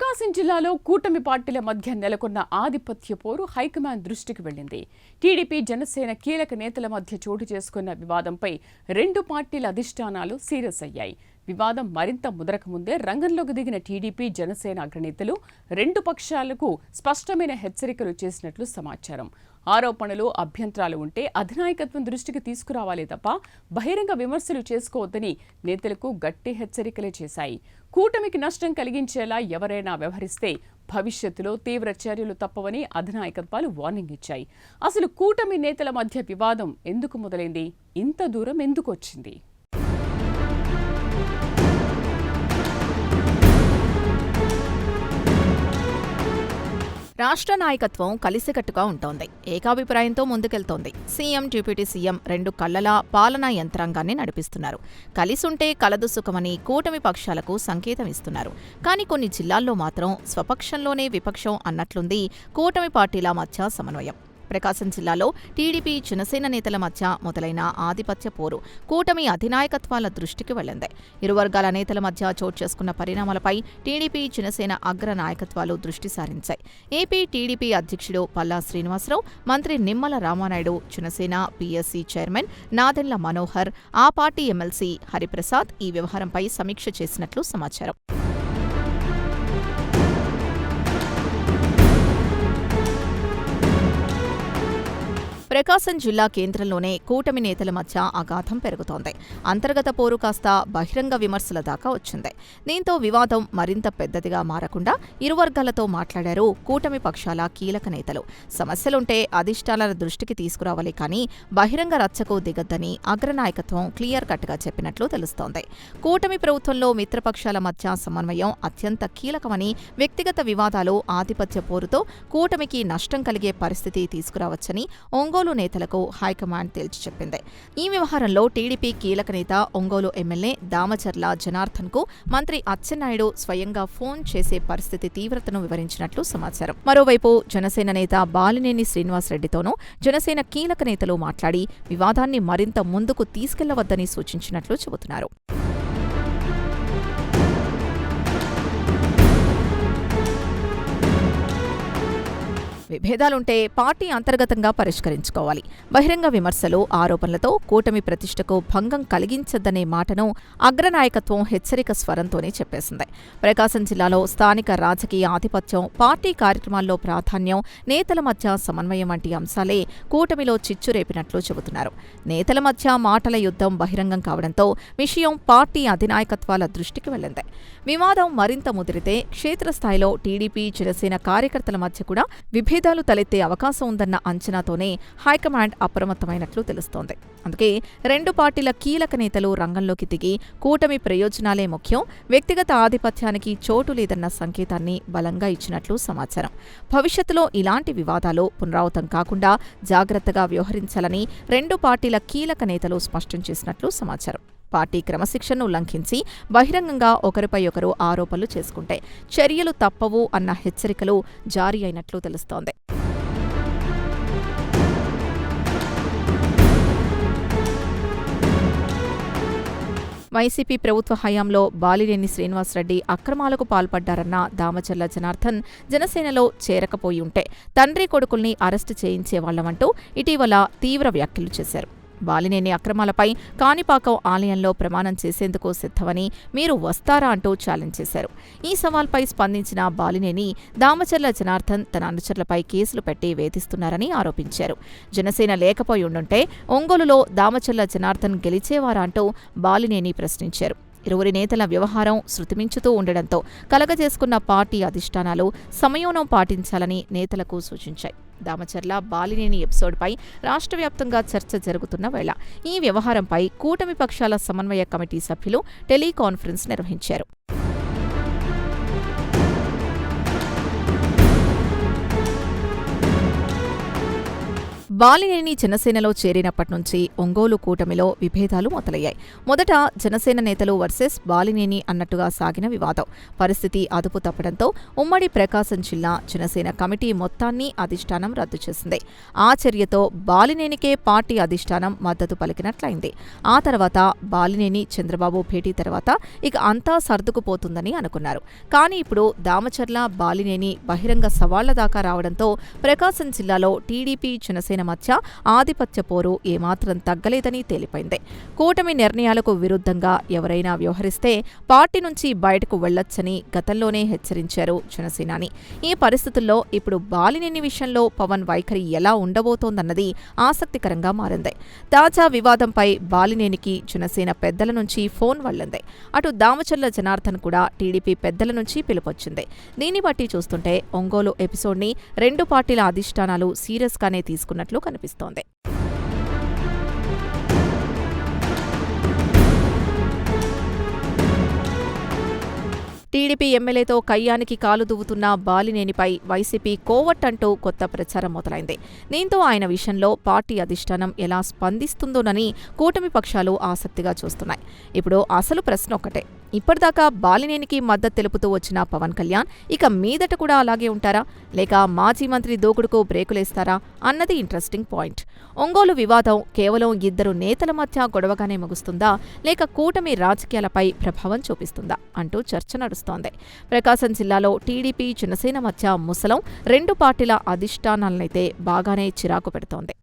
ప్రకాశం జిల్లాలో కూటమి పార్టీల మధ్య నెలకొన్న ఆధిపత్య పోరు హైకమాండ్ దృష్టికి వెళ్లింది. టీడీపీ, జనసేన కీలక నేతల మధ్య చోటు చేసుకున్న వివాదంపై రెండు పార్టీల అధిష్టానాలు సీరియస్ అయ్యాయి. వివాదం మరింత ముదరకముందే రంగంలోకి దిగిన టీడీపీ, జనసేన అగ్రనేతలు రెండు పక్షాలకు స్పష్టమైన హెచ్చరికలు చేసినట్లు సమాచారం. ఆరోపణలు, అభ్యంతరాలు ఉంటే అధినాయకత్వం దృష్టికి తీసుకురావాలే తప్ప బహిరంగ విమర్శలు చేసుకోవద్దని నేతలకు గట్టి హెచ్చరికలే చేశాయి. కూటమికి నష్టం కలిగించేలా ఎవరైనా వ్యవహరిస్తే భవిష్యత్తులో తీవ్ర చర్యలు తప్పవని అధినాయకత్వాలు వార్నింగ్ ఇచ్చాయి. అసలు కూటమి నేతల మధ్య వివాదం ఎందుకు మొదలైంది? ఇంత దూరం ఎందుకు వచ్చింది? రాష్ట్ర నాయకత్వం కలిసికట్టుగా ఉంటోంది. ఏకాభిప్రాయంతో ముందుకెళ్తోంది. సీఎం, డిప్యూటీ సీఎం రెండు కళ్లలా పాలనా యంత్రాంగాన్ని నడిపిస్తున్నారు. కలిసుంటే కలదు సుఖమని కూటమి పక్షాలకు సంకేతం ఇస్తున్నారు. కానీ కొన్ని జిల్లాల్లో మాత్రం స్వపక్షంలోనే విపక్షం అన్నట్లుంది కూటమి పార్టీల మధ్య సమన్వయం. ప్రకాశం జిల్లాలో టీడీపీ, జనసేన నేతల మధ్య మొదలైన ఆధిపత్య పోరు కూటమి అధినాయకత్వాల దృష్టికి వెళ్లింది. ఇరు వర్గాల నేతల మధ్య చోటు చేసుకున్న పరిణామాలపై టీడీపీ, జనసేన అగ్ర నాయకత్వాలు దృష్టి సారించాయి. ఏపీ టీడీపీ అధ్యక్షుడు పల్లా శ్రీనివాసరావు, మంత్రి నిమ్మల రామానాయుడు, జనసేన పీఎస్సీ చైర్మన్ నాదెండ్ల మనోహర్, ఆ పార్టీ ఎమ్మెల్సీ హరిప్రసాద్ ఈ వ్యవహారంపై సమీక్ష చేసినట్లు సమాచారం. ప్రకాశం జిల్లా కేంద్రంలోనే కూటమి నేతల మధ్య అగాధం పెరుగుతోంది. అంతర్గత పోరు కాస్త బహిరంగ విమర్శల దాకా వచ్చింది. దీంతో వివాదం మరింత పెద్దదిగా మారకుండా ఇరు వర్గాలతో మాట్లాడారు కూటమి పక్షాల కీలక నేతలు. సమస్యలుంటే అధిష్టానాల దృష్టికి తీసుకురావాలి, కానీ బహిరంగ రచ్చకు దిగద్దని అగ్రనాయకత్వం క్లియర్ కట్గా చెప్పినట్లు తెలుస్తోంది. కూటమి ప్రభుత్వంలో మిత్రపక్షాల మధ్య సమన్వయం అత్యంత కీలకమని, వ్యక్తిగత వివాదాలు, ఆధిపత్య పోరుతో కూటమికి నష్టం కలిగే పరిస్థితి తీసుకురావచ్చని ఒంగోలు నేతలకు హైకమాండ్ తేల్చి చెప్పింది. ఈ వ్యవహారంలో టీడీపీ కీలక నేత, ఒంగోలు ఎమ్మెల్యే దామచర్ల జనార్దన్ కు మంత్రి అచ్చెన్నాయుడు స్వయంగా ఫోన్ చేసే పరిస్థితి తీవ్రతను వివరించినట్లు సమాచారం. మరోవైపు జనసేన నేత బాలినేని శ్రీనివాసరెడ్డితోనూ జనసేన కీలక నేతలు మాట్లాడి వివాదాన్ని మరింత ముందుకు తీసుకెళ్లవద్దని సూచించినట్లు చెబుతున్నారు. విభేదాలుంటే పార్టీ అంతర్గతంగా పరిష్కరించుకోవాలి. బహిరంగ విమర్శలు, ఆరోపణలతో కూటమి ప్రతిష్టకు భంగం కలిగించద్దనే మాటను అగ్రనాయకత్వం హెచ్చరిక స్వరంతోనే చెప్పేసింది. ప్రకాశం జిల్లాలో స్థానిక రాజకీయ ఆధిపత్యం, పార్టీ కార్యక్రమాల్లో ప్రాధాన్యం, నేతల మధ్య సమన్వయం వంటి అంశాలే కూటమిలో చిచ్చురేపినట్లు చెబుతున్నారు. నేతల మధ్య మాటల యుద్ధం బహిరంగం కావడంతో విషయం పార్టీ అధినాయకత్వాల దృష్టికి వెళ్లింది. వివాదం మరింత ముదిరితే క్షేత్రస్థాయిలో టీడీపీ, జనసేన కార్యకర్తల మధ్య కూడా విభేదాలు తలెత్తే అవకాశం ఉందన్న అంచనాతోనే హైకమాండ్ అప్రమత్తమైనట్లు తెలుస్తోంది. అందుకే రెండు పార్టీల కీలక నేతలు రంగంలోకి దిగి కూటమి ప్రయోజనాలే ముఖ్యం, వ్యక్తిగత ఆధిపత్యానికి చోటు లేదన్న సంకేతాన్ని బలంగా ఇచ్చినట్లు సమాచారం. భవిష్యత్తులో ఇలాంటి వివాదాలు పునరావృతం కాకుండా జాగ్రత్తగా వ్యవహరించాలని రెండు పార్టీల కీలక నేతలు స్పష్టం చేసినట్లు సమాచారం. పార్టీ క్రమశిక్షణను ఉల్లంఘించి బహిరంగంగా ఒకరిపై ఒకరు ఆరోపణలు చేసుకుంటే చర్యలు తప్పవు అన్న హెచ్చరికలు జారీ అయినట్లు తెలుస్తోంది. వైసీపీ ప్రభుత్వ హయాంలో బాలినేని శ్రీనివాసరెడ్డి అక్రమాలకు పాల్పడ్డారన్న దామచర్ల జనార్దన్ జనసేనలో చేరకపోయి ఉంటే తండ్రి కొడుకుల్ని అరెస్టు చేయించేవాళ్లమంటూ ఇటీవల తీవ్ర వ్యాఖ్యలు చేశారు. బాలినేని అక్రమాలపై కాణిపాకం ఆలయంలో ప్రమాణం చేసేందుకు సిద్ధమని, మీరు వస్తారా అంటూ ఛాలెంజ్ చేశారు. ఈ సవాల్పై స్పందించిన బాలినేని దామచర్ల జనార్దన్ తన అనుచరులపై కేసులు పెట్టి వేధిస్తున్నారని ఆరోపించారు. జనసేన లేకపోయి ఉండుంటే ఒంగోలులో దామచర్ల జనార్దన్ గెలిచేవారా అంటూ బాలినేని ప్రశ్నించారు. ఇరువురి నేతల వ్యవహారం శృతిమించుతూ ఉండడంతో కలగజేసుకున్న పార్టీ అధిష్టానాలు సంయమనం పాటించాలని నేతలకు సూచించాయి. దామచర్ల, బాలినేని ఎపిసోడ్పై రాష్ట్ర వ్యాప్తంగా చర్చ జరుగుతున్న వేళ ఈ వ్యవహారంపై కూటమి పక్షాల సమన్వయ కమిటీ సభ్యులు టెలికాన్ఫరెన్స్ నిర్వహించారు. బాలినేని జనసేనలో చేరినప్పటి నుంచి ఒంగోలు కూటమిలో విభేదాలు మొదలయ్యాయి. మొదట జనసేన నేతలు వర్సెస్ బాలినేని అన్నట్టుగా సాగిన వివాదం పరిస్థితి అదుపు తప్పడంతో ఉమ్మడి ప్రకాశం జిల్లా జనసేన కమిటీ మొత్తాన్ని అధిష్టానం రద్దు చేసింది. ఆ చర్యతో బాలినేనికే పార్టీ అధిష్టానం మద్దతు పలికినట్లయింది. ఆ తర్వాత బాలినేని చంద్రబాబు భేటీ తర్వాత ఇక అంతా సర్దుకుపోతుందని అనుకున్నారు. కానీ ఇప్పుడు దామచర్ల బాలినేని బహిరంగ సవాళ్ల దాకా రావడంతో ప్రకాశం జిల్లాలో టీడీపీ జనసేన మధ్య ఆధిపత్య పోరు ఏమాత్రం తగ్గలేదని తేలిపోయింది. కూటమి నిర్ణయాలకు విరుద్ధంగా ఎవరైనా వ్యవహరిస్తే పార్టీ నుంచి బయటకు వెళ్లొచ్చని గతంలోనే హెచ్చరించారు జనసేనాని. ఈ పరిస్థితుల్లో ఇప్పుడు బాలినేని విషయంలో పవన్ వైఖరి ఎలా ఉండబోతోందన్నది ఆసక్తికరంగా మారింది. తాజా వివాదంపై బాలినేనికి జనసేన పెద్దల నుంచి ఫోన్ వల్లింది. అటు దామచర్ల జనార్దన్ కూడా టీడీపీ పెద్దల నుంచి పిలుపొచ్చింది. దీన్ని బట్టి చూస్తుంటే ఒంగోలు ఎపిసోడ్ని రెండు పార్టీల అధిష్టానాలు సీరియస్గానే తీసుకున్నట్లు కనిపిస్తోంది. టీడీపీ ఎమ్మెల్యేతో కయ్యానికి కాలు దువ్వుతున్న బాలినేనిపై వైసీపీ కోవట్టంటూ కొత్త ప్రచారం మొదలైంది. దీంతో ఆయన విషయంలో పార్టీ అధిష్టానం ఎలా స్పందిస్తుందోనని కూటమి పక్షాలు ఆసక్తిగా చూస్తున్నాయి. ఇప్పుడు అసలు ప్రశ్న ఒక్కటే, ఇప్పటిదాకా బాలినేనికి మద్దతు తెలుపుతూ వచ్చిన పవన్ కళ్యాణ్ ఇక మీదట కూడా అలాగే ఉంటారా, లేక మాజీ మంత్రి దూకుడుకు బ్రేకులేస్తారా అన్నది ఇంట్రెస్టింగ్ పాయింట్. ఒంగోలు వివాదం కేవలం ఇద్దరు నేతల మధ్య గొడవగానే ముగుస్తుందా, లేక కూటమి రాజకీయాలపై ప్రభావం చూపిస్తుందా అంటూ చర్చ నడుస్తోంది. ప్రకాశం జిల్లాలో టీడీపీ జనసేన మధ్య ముసలం రెండు పార్టీల అధిష్టానాలనైతే బాగానే చిరాకు పెడుతోంది.